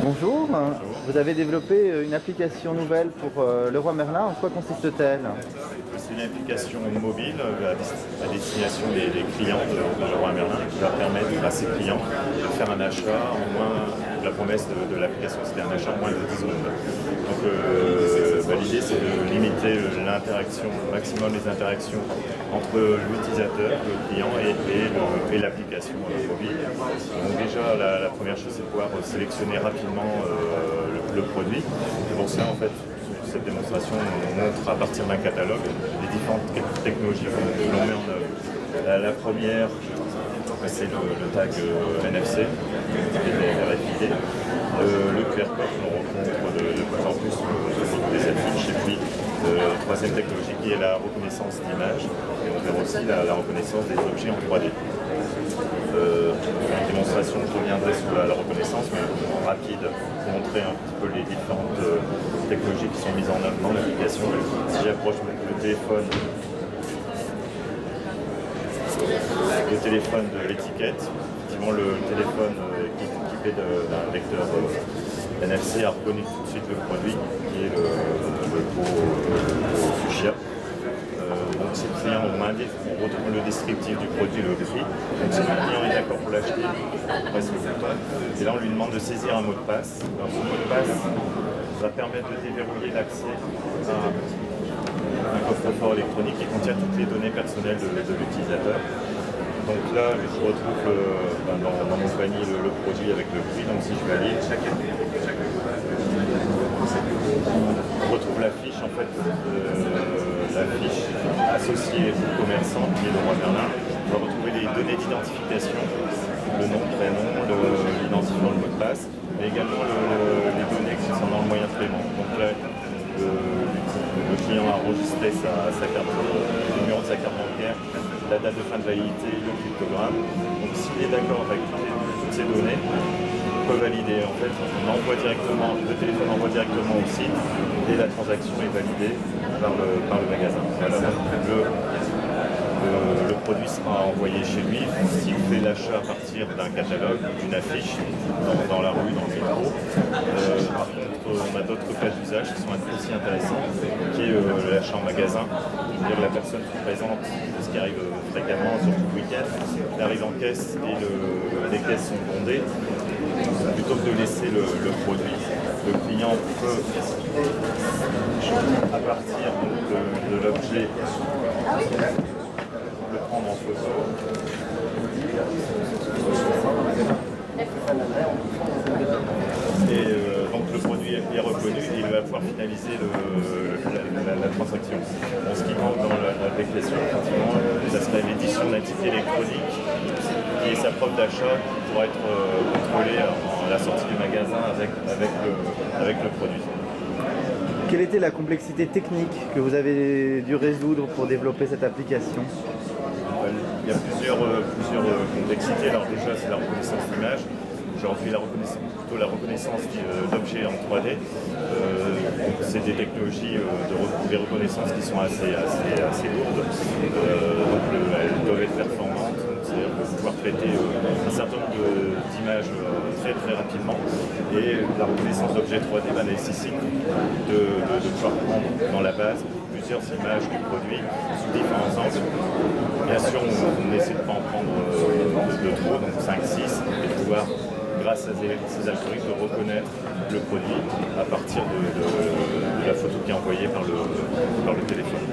Bonjour, vous avez développé une application nouvelle pour Leroy Merlin. En quoi consiste-t-elle? C'est une application mobile à destination des clients de Leroy Merlin qui va permettre à ses clients de faire un achat en moins. La promesse de l'application, c'était un achat en moins de 10 secondes. Donc l'idée, c'est de limiter l'interaction, le maximum des interactions entre l'utilisateur, le client et l'application mobile. Donc déjà, la première chose, c'est de pouvoir sélectionner rapidement le produit. Et pour cela, en fait, cette démonstration, on montre à partir d'un catalogue les différentes technologies que l'on met en œuvre. La première, c'est le tag NFC, RFID, le QR code qu'on rencontre de plus en plus sur des affiches, et puis troisième technologie qui est la reconnaissance d'image, et on verra aussi la reconnaissance des objets en 3D. Une démonstration, je reviendrai sur la reconnaissance, mais rapide, pour montrer un petit peu les différentes technologies qui sont mises en œuvre dans l'application. Si j'approche le téléphone de l'étiquette, effectivement le téléphone qui est équipé d'un lecteur NFC a reconnu tout de suite le produit, qui est le pot fuchsia. Donc si le client on retrouve le descriptif du produit, le prix. Donc si le client est d'accord pour l'acheter, on presse le bouton. Et là on lui demande de saisir un mot de passe. Alors ce mot de passe va permettre de déverrouiller l'accès à un coffre-fort électronique qui contient toutes les données personnelles de l'utilisateur. Donc là, je retrouve dans mon panier le produit avec le prix. Donc si je vais aller, on retrouve la fiche en fait, la fiche associée au commerçant qui est Leroy Merlin. On va retrouver les données d'identification, le nom, le prénom, l'identifiant, le mot de passe, mais également les données qui sont dans le moyen de paiement. Donc là, le client a enregistré sa carte, le numéro de sa carte bancaire, la date de fin de validité, le cryptogramme. Donc s'il est d'accord avec toutes ces données, on peut valider. En fait, le téléphone envoie directement au site et la transaction est validée par le magasin. Voilà. Le produit sera envoyé chez lui s'il fait l'achat à partir d'un catalogue, d'une affiche, dans la rue, dans le métro. Par contre, on a d'autres cas d'usage qui sont aussi intéressants, qui est l'achat en magasin. C'est-à-dire la personne qui présente, ce qui arrive fréquemment, surtout le week-end, elle arrive en caisse et les caisses sont bondées. Plutôt que de laisser le produit, le client peut, à partir de l'objet, le prendre en photo. Et donc le produit est reconnu et il va pouvoir finaliser la transaction. Ce qui manque dans l'application, effectivement, ça serait l'édition d'un ticket électronique qui est sa preuve d'achat pour être contrôlée à la sortie du magasin avec le produit. Quelle était la complexité technique que vous avez dû résoudre pour développer cette application? Il y a plusieurs complexités. Alors déjà, c'est la reconnaissance d'image. J'ai fait plutôt la reconnaissance d'objets en 3D. C'est des technologies de reconnaissance qui sont assez lourdes. Donc elles doivent être performantes. C'est-à-dire pouvoir traiter un certain nombre d'images très très rapidement. Et la reconnaissance d'objets 3D nécessite de pouvoir prendre dans la base plusieurs images du produit sous différents angles. Bien sûr, on essaie de ne pas en prendre de trop, donc 5-6, et de pouvoir, grâce à ces algorithmes, reconnaître le produit à partir de la photo qui est envoyée par le téléphone.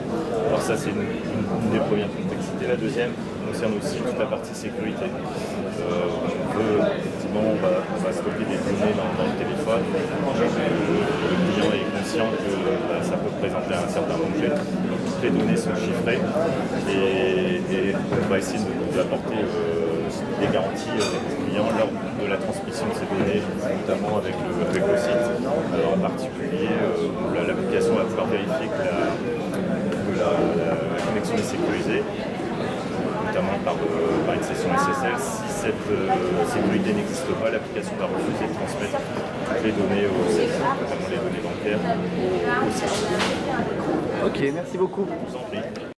Alors ça, c'est une des premières complexités. La deuxième concerne aussi toute la partie sécurité. On va stocker des données dans le téléphone. Le client est conscient que ça peut présenter un certain danger. Donc toutes les données sont chiffrées et on va essayer d'apporter des garanties aux clients lors de la transmission de ces données, notamment avec le site. Alors en particulier, l'application va pouvoir vérifier que la connexion est sécurisée, notamment par une session SSL. Si cette sécurité n'existe pas, l'application va refuser de transmettre toutes les données, notamment les données bancaires, au site. Ok, merci beaucoup. Je vous en prie.